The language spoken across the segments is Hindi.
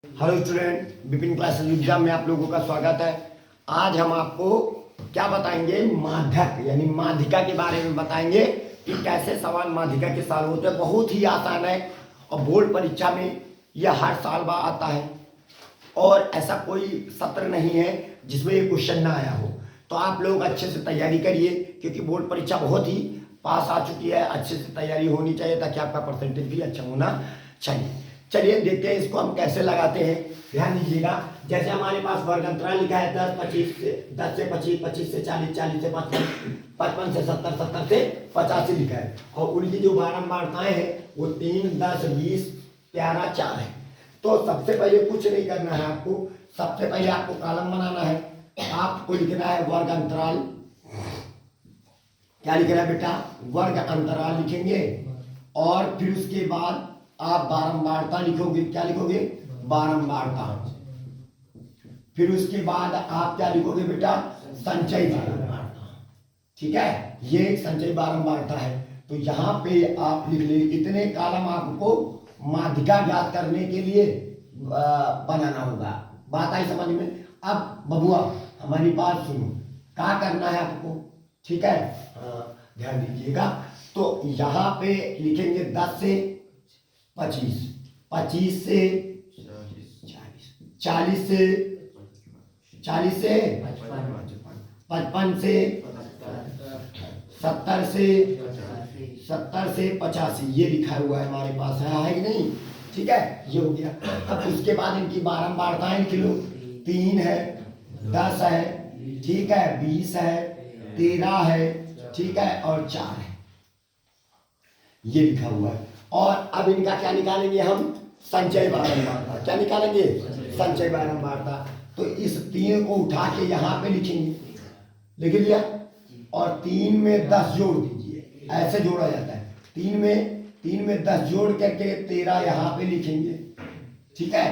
Hello student, Vipin classes exam में आप लोगों का स्वागत है। आज हम आपको क्या बताएंगे, माध्यक यानी माध्यिका के बारे में बताएंगे कि कैसे सवाल माध्यिका के साल होते हैं। बहुत ही आसान है और बोर्ड परीक्षा में यह हर साल बाद आता है और ऐसा कोई सत्र नहीं है जिसमें ये क्वेश्चन ना आया हो। तो आप लोग अच्छे से तैयारी करिए क्योंकि बोर्ड परीक्षा बहुत ही पास आ चुकी है। अच्छे से तैयारी होनी चाहिए ताकि आपका परसेंटेज भी अच्छा होना चाहिए। चलिए देखते हैं इसको हम कैसे लगाते हैं। ध्यान दीजिएगा, जैसे हमारे पास वर्ग अंतराल लिखा है 10 से 25, 25 से 40, 40 से 55, 55 से 70, 70 से 85 लिखा है और उनकी जो बारंबारताएं हैं वो 3, 10, 20, 11, 4 है। तो सबसे पहले कुछ नहीं करना है आपको, सबसे पहले आपको कॉलम बनाना है। आपको लिखना है वर्ग अंतराल। क्या लिखना है बेटा? वर्ग अंतराल लिखेंगे और फिर उसके बाद आप बारंबारता लिखोगे। क्या लिखोगे? बारंबारता। फिर उसके बाद आप क्या लिखोगे बेटा? संचय बारंबारता। ठीक है, ये संचय बारंबारता है। तो यहाँ पे आप लिख ले। इतने कॉलम आपको माध्यिका ज्ञात करने के लिए बनाना होगा। बात आई समझ में? अब बबुआ हमारी बात सुनो, क्या करना है आपको? ठीक है, ध्यान दीजिएगा। तो यहाँ पे लिखेंगे 10 से 25, 25 से 40 से 55 से 70 से 85 ये लिखा हुआ है हमारे पास, है कि नहीं? ठीक है, ये हो गया। अब उसके बाद इनकी बारंबारताएं लिख लो। 3 है, 10 है, ठीक है, 20 है, 13 है, ठीक है, और 4 है, ये लिखा हुआ है। और अब इनका क्या निकालेंगे हम? संचय बारंबारता। क्या निकालेंगे? संचय बारंबारता। तो इस 3 को उठा के यहाँ पे लिखेंगे, लिख लिया, और 3 में 10 जोड़ दीजिए। ऐसे जोड़ा जाता है। 3 में 10 जोड़ करके 13 यहाँ पे लिखेंगे, ठीक है,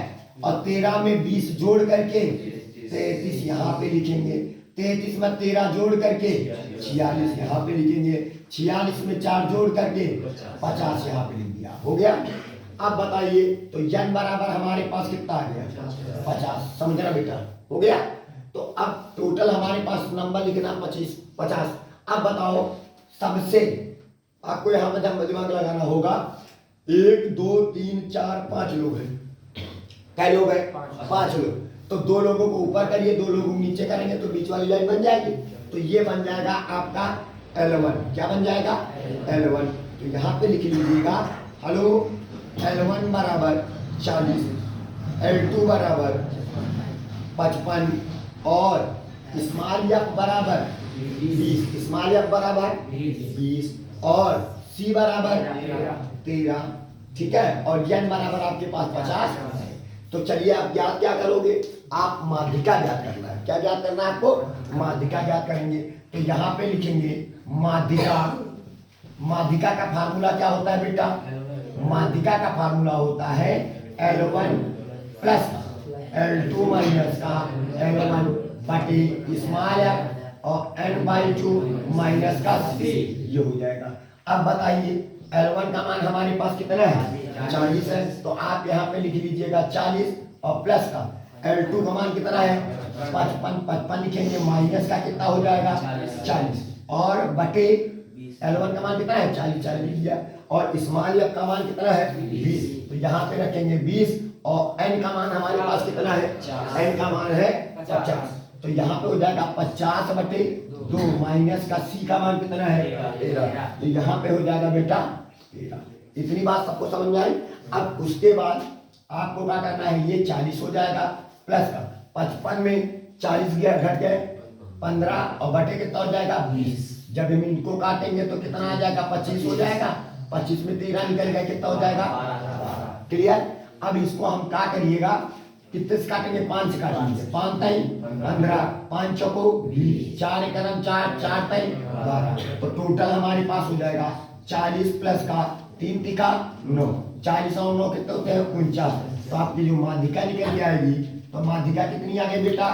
और 13 में 20 जोड़ करके 33 यहाँ पे लिखेंगे। 33 में 13 जोड़ करके 46 यहाँ पे लिखेंगे। 46 में 4 जोड़ करके 50 यहाँ पे लिख दिया। हो गया। अब बताइए, तो n बराबर हमारे पास कितना आ गया? 50। समझ रहा बेटा? हो गया। तो अब टोटल हमारे पास नंबर लिखना 50। अब बताओ, सबसे आपको यहाँ पर दिमाग लगाना होगा। 1, 2, 3, 4, 5 लोग हैं। क्या लोग हैं? 5 लोग। तो 2 लोगों को ऊपर करिए, 2 लोगों को नीचे करेंगे तो बीच वाली लाइन बन जाएगी। तो ये बन जाएगा आपका L1। क्या बन जाएगा? L1। तो यहाँ पे लिख लीजिएगा, हेलो, L1 बराबर 40, L2 बराबर 55 और स्मॉल एफ बराबर 20। स्मॉल एफ बराबर 20 और C बराबर 13। ठीक है, और n बराबर आपके पास 50 है। तो चलिए आप ज्ञात क्या करोगे? आप माध्यिका ज्ञात करना है। क्या ज्ञात करना है आपको? माध्यिका ज्ञात करेंगे। तो यहाँ पे लिखेंगे माध्यिका। माध्यिका का फार्मूला क्या होता है बेटा? माध्यिका का फार्मूला होता है L1 प्लस L2 माइनस का L1 बटे स्मॉल एफ और n/2 माइनस का C। ये हो जाएगा। अब बताइए, L1 का मान हमारे पास कितना है? 40 है। तो आप यहाँ पे लिख लीजिएगा 40 और प्लस का L2 का मान कितना है? 55 लिखेंगे, माइनस का कितना हो जाएगा? 40 और बटे L1 का मान कितना है? 40 लिख दिया। और स्मॉल एफ का मान कितना है? 20। तो यहाँ पे रखेंगे 20 और n का मान हमारे पास कितना है? n का मान है 50। तो यहाँ पे हो जाएगा 50 बटे 2 माइनस का C का मान कितना है? 13। तो यहाँ पे हो जाएगा बेटा 13। इतनी बात सबको समझ में आई? अब उसके बाद आपको क्या करना है? ये 40 हो जाएगा प्लस का 55 में 40 गया, घट गए 15 और बटे कितना हो जाएगा? 20। जब हम इनको काटेंगे तो कितना आ जाएगा? 25 हो जाएगा। 25 में 13 निकल गया, कितना हो जाएगा? 12। क्लियर? अब इसको हम क्या करिएगा? कितने से काटेंगे? 5 से काटेंगे। 5 तई 15, 5 चौको 20, 4 एकम 4, 4 तई 12। तो टोटल हमारे पास हो जाएगा 40 प्लस का 3 तिका 9। 40 और 9 कितने होते हैं? 49। तो आपकी जो माध्यिका निकल के आएगी, तो माध्यिका कितनी आ गई बेटा?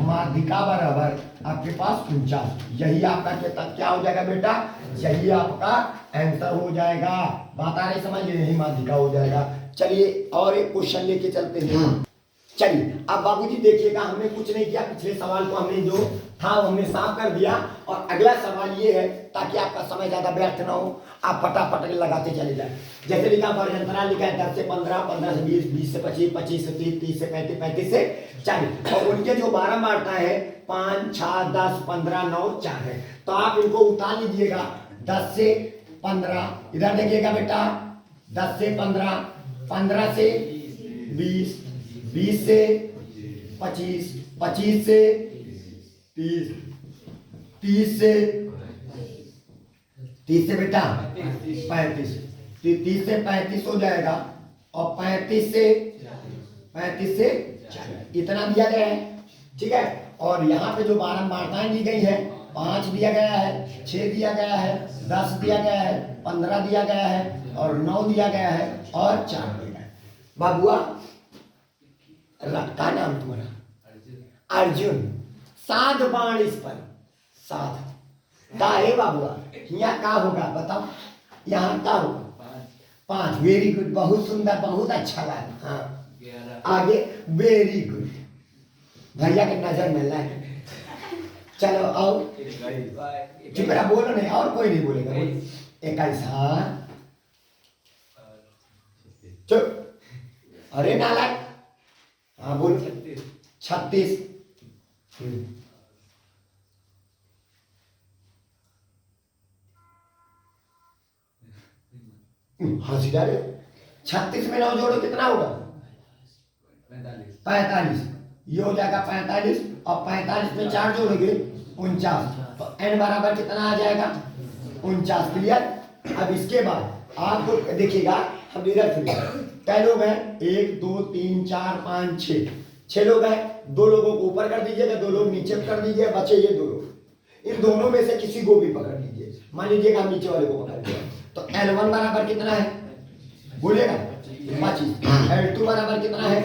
माध्यिका बराबर आपके पास 49। यही आपका क्या हो जाएगा बेटा? यही आपका आंसर हो जाएगा। बात आ रही समझ? यही माध्यिका हो जाएगा। चलिए और एक क्वेश्चन लेके चलते हैं। चलिए अब बाबूजी देखिएगा, हमने कुछ नहीं किया, पिछले सवाल को हमने जो था वो हमने साफ कर दिया। और अगला सवाल ये है, ताकि आपका समय ज्यादा व्यर्थ ना हो, आप फटाफट लगाते चले जाए। जैसे लिखा वर्गंतराल लिखा है 10 से 15, 15 से 20, 20 से 25, 25 से 30, 30 से 35, 35 से 40। और उनके जो 12 बारता है 5, 6, 10, 15, 9, 4 है। तो आप इनको उतार लीजिएगा 10 से 15, इधर देखिएगा बेटा 10 से 15, 15 से 20, 20 से 25, 25 से 30, 30 से बेटा 35, 30 से 35 हो जाएगा। और 35 से 40 इतना दिया गया है, ठीक है। और यहाँ पे जो बारंबारताएं दी गई है, 5 दिया गया है, 6 दिया गया है, 10 दिया गया है, 15 दिया गया है, और 9 दिया गया है, और 4 दिया गया है। बाबुआ क्या नाम तुम्हारा? अर्जुन। साध बाण इस पर, साध का है बाबुआ। यहाँ का होगा बताओ, यहाँ का होगा 5। वेरी गुड, बहुत सुंदर, बहुत अच्छा बात। हाँ आगे, वेरी गुड, भैया के नजर मिल रहा है। चलो आओ, चुप रहा, बोलो नहीं, और कोई नहीं बोलेगा। 21, हाँ चुप, अरे नालायक, हाँ बोलो 36। हंसी जा रहे हो। 36 में 9 जोड़ो कितना होगा? 45। ये हो जाएगा 45, और 45 में 4 जोड़ोगे 49। तो n बराबर कितना आ जाएगा? 49। क्लियर। अब इसके बाद आपको देखिएगा, हम इधर से कै लोग हैं? 1 2 3 4 5 6, 6 लोग हैं। 2 लोगों को ऊपर कर दीजिएगा, 2 लोग नीचे कर दीजिए, बचे ये 2 लोग। इन दोनों में से किसी को भी पकड़ लीजिए। मान लीजिएगा हम नीचे वाले को पकड़ लिया, तो L1 बराबर कितना है बोलेगा? 25। L2 बराबर कितना है?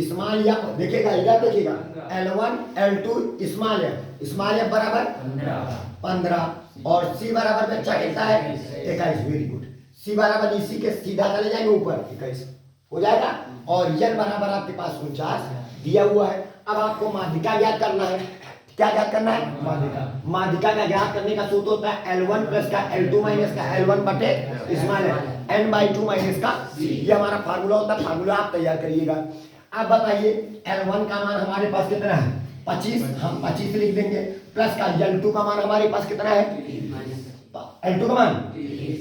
स्मॉल या देखिएगा, इधर देखिएगा, L1 L2 स्मॉल या बराबर 15। और C बराबर बच्चा कितना है? 21। Very good. C बराबर इसी के सीधा चले जाएंगे ऊपर, 21 हो जाएगा। और N बराबर आपके पास 49 दिया हुआ है। अब आपको माध्यिका ज्ञात करना है। क्या ज्ञात करना है? माध्यिका का ज्ञात करने का सूत्र होता है L1 प्लस का L2 माइनस का L1 बटे स्मॉल n/2 माइनस का C। ये हमारा फार्मूला होता है, फार्मूला आप तैयार करिएगा। अब बताइए L1 का मान हमारे पास कितना है? 25, हम 25 लिख देंगे, प्लस का L2 का मान हमारे पास कितना है? L2 का मान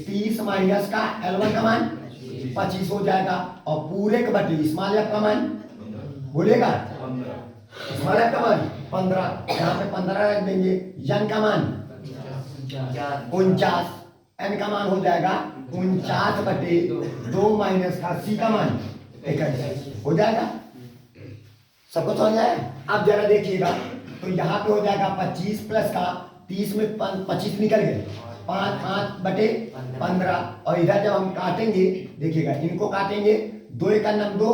30 माइनस का L1 का मान 25 हो जाएगा। और पूरे का बटे स्मॉल f का मान बोलेगा, स्मॉल f का मान 15, यहाँ पे 15 रख देंगे। n का मान 49, n का मान हो जाएगा 49 बटे 2 माइनस का C का मान 21 हो जाएगा। सबको समझ आया? अब जरा देखिएगा, तो यहाँ पे हो जाएगा 25 प्लस का 30 में 25 निकल गए, 5 5 बटे 15। और इधर जब हम काटेंगे, देखिएगा इनको काटेंगे, 2 1 2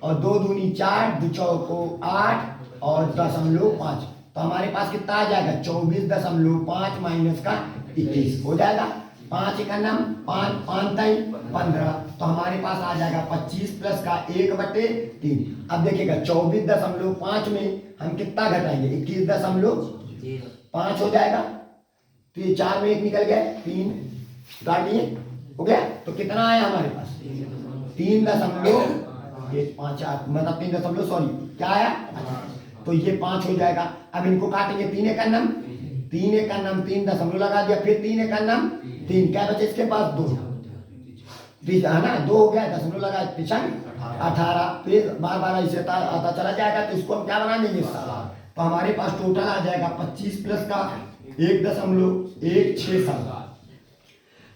और 2 दूनी 4, 2 चौको 8 और 0.5। तो हमारे पास कितना आ जाएगा? 24.5 माइनस का 21 हो जाएगा। 5 1 5 5 15। तो हमारे पास आ जाएगा 25 प्लस का 1/3। अब देखिएगा 24.5 में हम कितना घटाएंगे? 21.5 हो जाएगा। तो ये 4 में 1 निकल गया, 3 काट लिए, हो गया। तो कितना आया हमारे पास? 3.5 मतलब 3 सॉरी क्या आया? तो ये 5 हो जाएगा। अब इनको काटेंगे, 3 1 3 दशमलव लगा दिया, फिर 3 1 3, क्या बचे इसके पास? 2 है ना, 2 हो गया, दशमलव लगा पीछा 18। फिर बार बार ऐसे आता चला जाएगा, तो इसको हम क्या बना देंगे? तो हमारे पास टोटल आ जाएगा 25 प्लस का 1.167।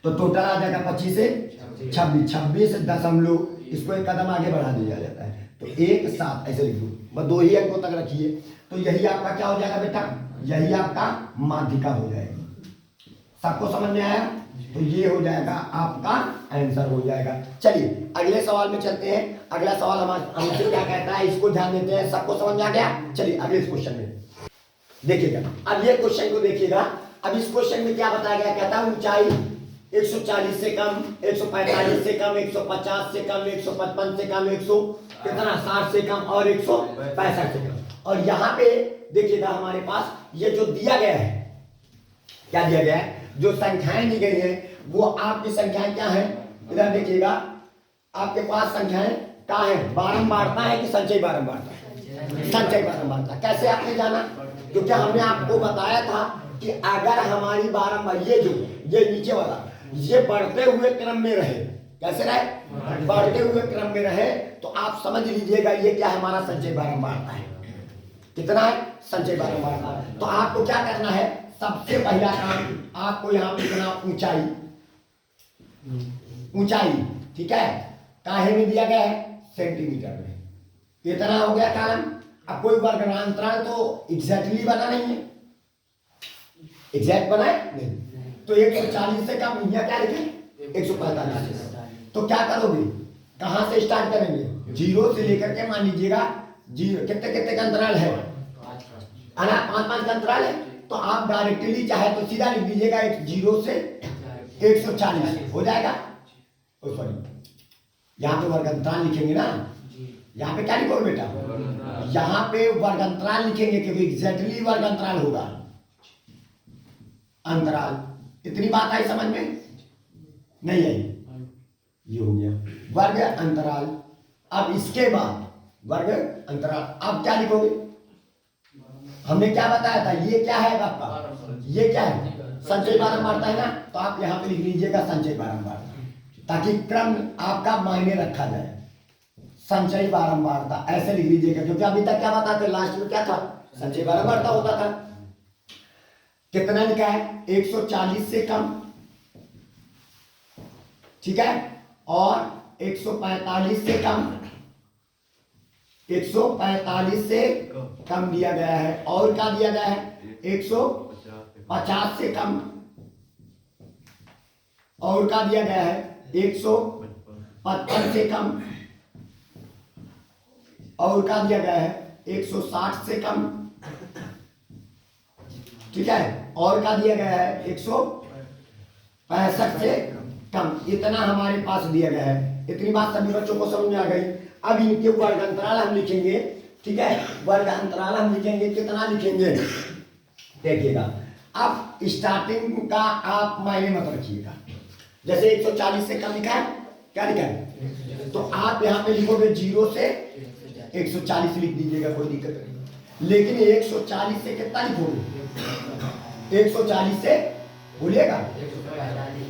तो टोटल आ जाएगा 25 से 26 दशमलव, इसको एक कदम आगे बढ़ा दिया जाता है, तो 1 7 ऐसे लिख दो, बस 2 ही अंकों तक रखिए। तो यही आपका क्या हो जाएगा बेटा? यही आपका माध्यिका हो जाएगी। सबको समझ में आया? तो ये हो जाएगा आपका आंसर हो जाएगा। चलिए अगले सवाल में चलते हैं। अगला सवाल हमसे क्या कहता है, इसको ध्यान देते हैं। सबको समझ में आ गया? चलिए अगले क्वेश्चन में देखिएगा। अब ये क्वेश्चन को देखिएगा। अब इस क्वेश्चन में क्या बताया गया? कहता है ऊंचाई 140 से कम, 145 से कम, 150 से कम, 155 से कम, 100 कितना 60 से कम और 165 से कम। और यहाँ पे देखिएगा हमारे पास ये जो दिया गया है, क्या दिया गया है, जो संख्याएं दी गई है वो आपकी संख्याएं क्या है, इधर देखिएगा आपके पास संख्याएं क्या है, बारंबारता है कि संचयी बारंबारता है, संचयी बारंबारता। कैसे आपने जाना, क्योंकि हमने आपको बताया था कि अगर हमारी बारंबार ये नीचे वाला ये बढ़ते हुए क्रम में रहे, कैसे रहे, बढ़ते हुए क्रम में रहे, तो आप समझ लीजिएगा ये क्या हमारा संचयी बारंबारता है। कितना है संचयी बारंबारता। तो आपको क्या करना है, सबसे पहला काम आपको यहाँ पे इतना ऊंचाई, ऊंचाई ठीक है, काहे में दिया गया है, सेंटीमीटर में। इतना हो गया कारण। अब कोई वर्गांतरण तो एग्जैक्टली बना नहीं है, एग्जैक्ट बना है नहीं, तो 140 से कम यहाँ क्या लिखे 145 से। तो क्या करोगे, कहां से स्टार्ट करेंगे, 0 से लेकर के मान लीजिएगा कितने कितने का अंतराल है, 5 का अंतराल है। तो आप डायरेक्टली चाहे तो सीधा लिख दीजिएगा 0 से 140 हो जाएगा। सॉरी, यहाँ पे वर्गांतराल लिखेंगे ना, यहाँ पे क्या लिखोगे बेटा, यहाँ पे वर्गांतराल लिखेंगे क्योंकि एग्जैक्टली वर्गांतराल होगा, अंतराल। इतनी बात आई समझ में, नहीं आई, ये हो गया वर्ग अंतराल। अब इसके बाद वर्ग अंतराल, अब क्या लिखोगे, हमने क्या बताया था, ये क्या है आपका, ये क्या है, संचयी बारंबारता है ना, तो आप यहाँ पे लिख लीजिएगा संचयी बारंबारता, ताकि क्रम आपका मायने रखा जाए। संचयी बारंबारता ऐसे लिख लीजिएगा, क्योंकि अभी तक क्या बताते, लास्ट में क्या था, संचयी बारंबारता होता था। कितना लिखा है, 140 से कम, ठीक है, और 145 से कम, 145 से कम दिया गया है, और क्या दिया गया है, 150 से कम, और क्या दिया गया है, 155 से कम, और क्या दिया गया है, 160 से कम, ठीक है, और क्या दिया गया है, 165 से कम। इतना हमारे पास दिया गया है। इतनी बात सभी बच्चों को समझ में आ गई। अब इनके वर्ग अंतराल हम लिखेंगे, ठीक है, वर्ग अंतराल हम लिखेंगे, कितना लिखेंगे देखिएगा। अब स्टार्टिंग का आप मायने मत रखिएगा, जैसे 140 से कम लिखा है, क्या लिखा है, तो आप यहाँ पे लिखोगे 0 से 140 लिख दीजिएगा, कोई दिक्कत नहीं। लेकिन 140 से कितना लिखोगे, 140 से बोलिएगा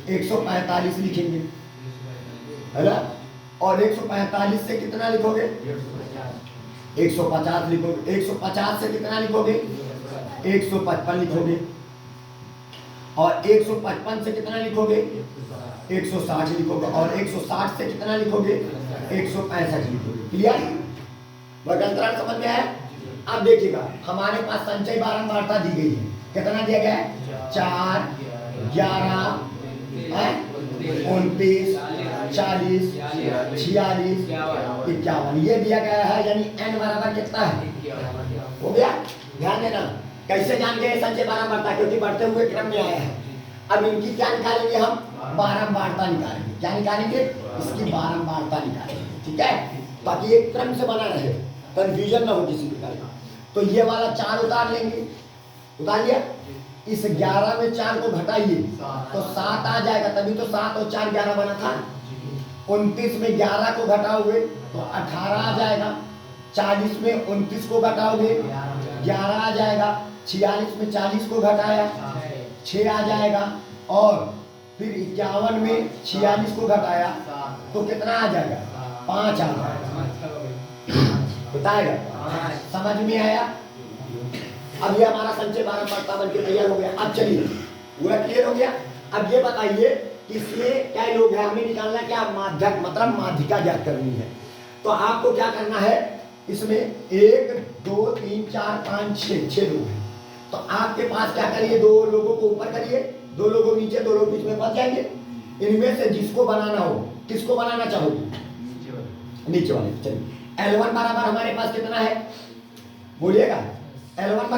145 लिखेंगे, है ना, और 145 से कितना लिखोगे, 150 लिखोगे, 150 से कितना लिखोगे, 155 लिखोगे, और 155 से कितना लिखोगे, 160 लिखोगे, और 160 से कितना लिखोगे, 165 लिखोगे। क्लियर, वर्गांतराल समझ में आया। अब देखिएगा हमारे पास संचयी बारंबारता दी गई है, कितना दिया गया है, 4, 11, 29, 40, 46, 51 ये दिया गया है, यानी n बराबर कितना है, हो गया। ध्यान देना, कैसे जान गए संचयी बारंबारता, क्योंकि बढ़ते हुए क्रम में आया है। अब इनकी क्या निकालेंगे हम, बारंबारता निकालेंगे। क्या निकालेंगे, इसकी बारंबारता निकालेंगे, ठीक है, ताकि एक क्रम से बना रहे, कंफ्यूजन ना हो किसी प्रकार का। तो ये वाला 4 उतार लेंगे, उतार लिया, इस 11 में 4 को घटाइए तो 7 आ जाएगा, तभी तो 7 और 4 11 बना था। 29 में 11 को घटाओगे तो 18 आ जाएगा, 40 में 29 को घटाओगे 11 आ जाएगा, 46 में 40 को घटाया 6 आ जाएगा, और फिर 51 में 46 को घटाया तो कितना आ जाएगा, 5 आ जाएगा। बताएगा, समझ में आया। अब ये हमारा संचय बारंबारता बन के तैयार हो गया। अब चलिए पूरा क्लियर हो गया। अब ये बताइए इसमें क्या लोग हैं, हमें निकालना क्या, माध्यक मतलब माध्यिका ज्ञात करनी है। तो आपको क्या करना है, इसमें 1 2 3 4 5 6 लोग हैं। तो आपके पास क्या करिए, 2 लोगों को ऊपर करिए, 2 लोगों नीचे, 2 लोग बीच में फंस जाएंगे। इनमें से जिसको बनाना हो, किसको बनाना चाहोगे, नीचे वाले। चलिए L1 बराबर हमारे पास कितना है, बोलिएगा, L1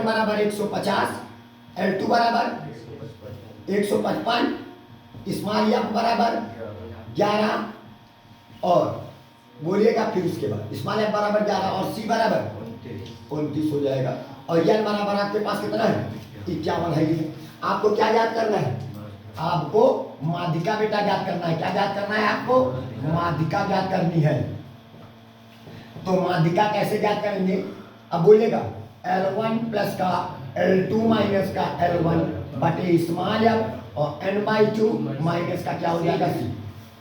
बराबर 150, L2 बराबर 155, स्मॉल एफ बराबर 11 और बोलिएगा फिर उसके बाद स्मॉल एफ बराबर 11 और सी बराबर 29 हो जाएगा। और एन बराबर आपके पास कितना है 51 है। ये आपको क्या याद करना है, आपको माध्यिका बेटा याद करना है। क्या याद करना है आपको, माध्यिका याद करनी है। तो माध्यिका कैसे याद करेंगे, अब बोलिएगा L1 प्लस का L2 माइनस का L1 बटे स्मॉल एफ और n/2 माइनस का क्या हो जाएगा C।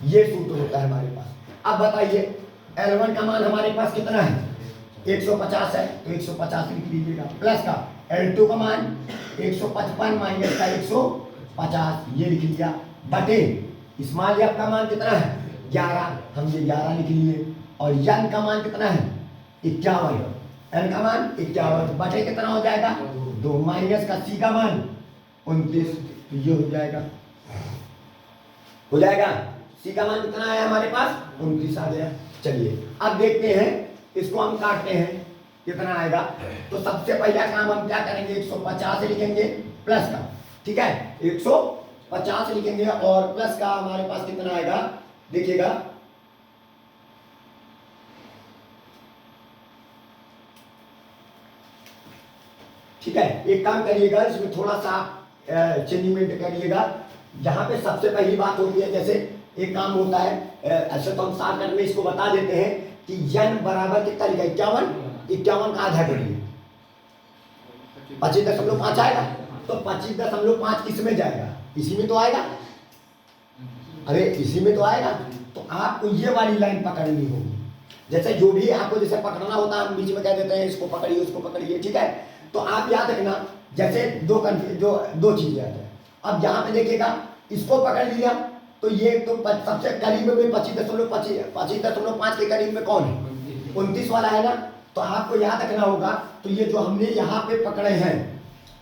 ये सूत्र होता है हमारे पास। अब बताइए L1 का मान हमारे पास कितना है 150 है, तो 150 लिख लीजिएगा, प्लस का L2 का मान 155 माइनस का 150 ये लिख लिया, बटे स्मॉल एफ का मान कितना है 11, हम ये 11 लिख लिए, और n का मान कितना है 51, n का मान 51 बटे कितना हो जाएगा 2 माइनस का C का मान 29, तो ये हो जाएगा C का मान कितना है हमारे पास 29 आ गया। चलिए अब देखते हैं इसको हम काटते हैं कितना आएगा। तो सबसे पहला काम हम क्या करेंगे 150 लिखेंगे प्लस का, ठीक है 150 लिखेंगे और प्लस का हमारे पास कितना आएगा देखिएगा, ठीक है। एक काम करिएगा इसमें थोड़ा सा चेंजमेंट करिएगा। जहां पे सबसे पहली बात होती है, जैसे एक काम होता है ऐसे तो हम साफ करने इसको बता देते हैं कि n बराबर कितना लिखा 51 का आधा करिए 25.5 आएगा, तो 25.5 किस में जाएगा, इसी में तो आएगा, अरे इसी में तो आएगा। तो आपको ये वाली लाइन पकड़नी होगी। जैसे जो भी आपको जैसे पकड़ना होता है हम बीच में कह देते हैं इसको पकड़िए उसको पकड़िए, ठीक है। तो आप याद रखना जैसे दो चीजें आते हैं। अब यहाँ पे देखिएगा इसको पकड़ लिया तो ये तो सबसे करीब में 25.5 के करीब में कौन है 29 वाला है ना। तो आपको याद रखना होगा, तो ये जो हमने यहाँ पे पकड़े हैं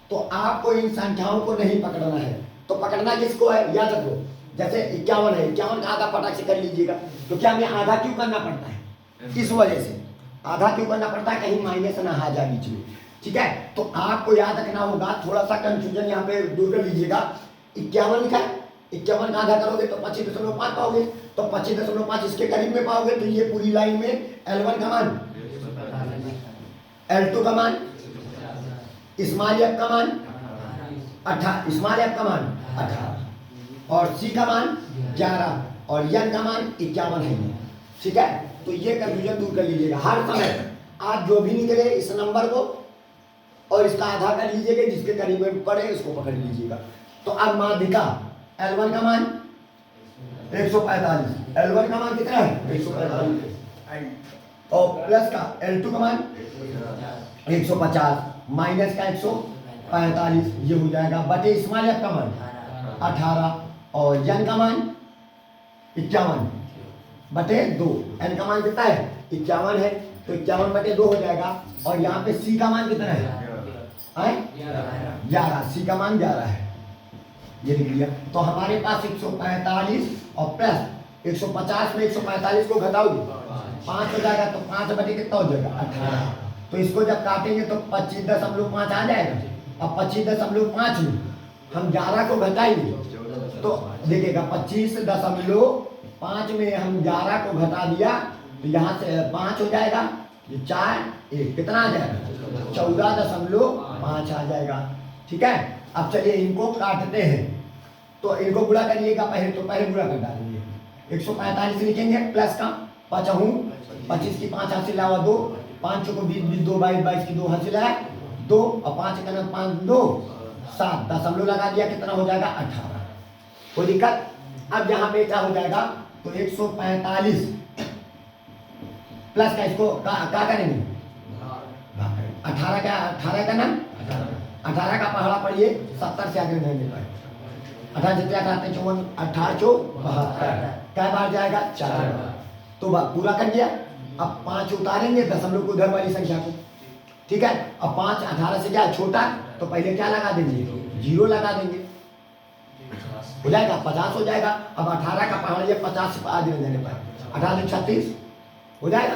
तो आपको इन संख्याओं को नहीं पकड़ना है। तो पकड़ना किसको है याद रखो, जैसे 51 है, 51 का आधा फटाक से कर लीजिएगा। तो क्या हमें आधा क्यों करना पड़ता है, इस वजह से आधा क्यों करना पड़ता है, कहीं माइनस ना आ जाए बीच में, ठीक है। तो आपको याद रखना होगा, थोड़ा सा कंफ्यूजन यहाँ पे दूर कर लीजिएगा। 51 लिखा है, 51 का आधा करोगे तो 25.5 पाओगे, तो 25.5 इसके करीब में पाओगे। तो ये पूरी लाइन में L1 का मान, L2 का मान, स्मॉल एफ का मान 18, स्मॉल एफ का मान 18 और C का मान 11 और n का मान 51 है, ठीक है। तो ये कंफ्यूजन दूर कर लीजिएगा। हर समय आप जो भी निकले इस नंबर को और इसका आधा कर लीजिएगा, जिसके करीब में पड़े उसको पकड़ लीजिएगा। तो अब माध्यिका L1 का मान 145, L1 का मान कितना है 145 और प्लस का L2 का मान 150 माइनस का 145 ये हो जाएगा, बटे स्मॉल एफ का मान 18 और n का मान 51 बटे 2, n का मान कितना है 51 है, तो 51 बटे 2 हो जाएगा। और यहाँ पे C का मान कितना है 11, C का मान 11 है, ये लिख लिया। तो हमारे पास 145 और प्लस 150 में 145 को घटाओगे 5 हो जाएगा, तो 5 बटे कितना हो जाएगा 18। तो इसको जब काटेंगे तो 25.5 आ जाएगा। अब 25.5 में हम 11 को घटाएंगे तो देखिएगा 25.5 में हम 11 को घटा दिया तो यहाँ से 5 हो जाएगा, ये 4 1 कितना आ जाएगा 14.5 आ जाएगा, ठीक है। अब चलिए इनको काटते हैं, तो इनको गुणा करिएगा पहले, तो पहले गुणा कर डालेंगे 145 लिखेंगे प्लस का 5 25 की 5 हासिल आवा 2, 5 को 20 2 22 की 2 हासिल है 2 और 5 का 5 2 7 दशमलव लगा दिया, कितना हो जाएगा 18। कोई दिक्कत। अब यहाँ पे क्या हो जाएगा, तो 145 प्लस का इसको क्या करेंगे 18 का ना 18 का पहाड़ा पढ़िए 70 से आगे नहीं पाए, 18 जितने 54 18 72 क्या बार जाएगा 4 बार, तो पूरा कर दिया। अब 5 उतारेंगे दशमलव को उधर वाली संख्या को, ठीक है। अब 5 18 से क्या छोटा, तो पहले क्या लगा देंगे 0 लगा देंगे, हो जाएगा 50 हो जाएगा। अब 18 का पहाड़ा ये 50 से आगे नहीं जाने पाए, 18 36 हो जाएगा।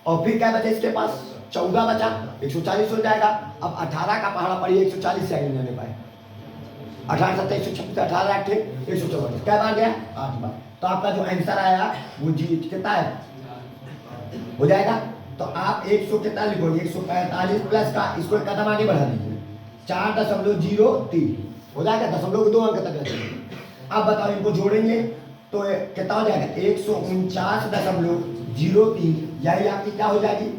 और फिर क्या बचे इसके पास 14 बचा, 140 हो जाएगा। अब 18 का पहाड़ा पड़िए 140 से आगे नहीं जाने पाए, 18 7 136 18 8 144 क्या बार गया 8 बार। तो आपका जो आंसर आया वो जी कितना है हो जाएगा। तो आप 100 कितना लिखोगे 145 प्लस का इसको एक कदम आगे बढ़ा दीजिए 4.03 हो जाएगा, दशमलव को 2 अंक तक रखेंगे। अब बताओ इनको जोड़ेंगे तो कितना हो जाएगा 149.03, यही आपकी क्या हो जाएगी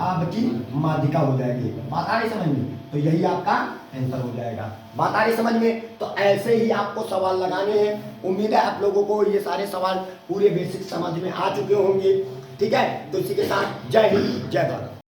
आपकी माध्यिका हो जाएगी। बात आ रही समझ में? तो यही आपका आंसर हो जाएगा। बात आ रही समझ में? तो ऐसे ही आपको सवाल लगाने हैं। उम्मीद है आप लोगों को ये सारे सवाल पूरे बेसिक समझ में आ चुके होंगे। ठीक है, तो इसी के साथ जय हिंद जय भारत।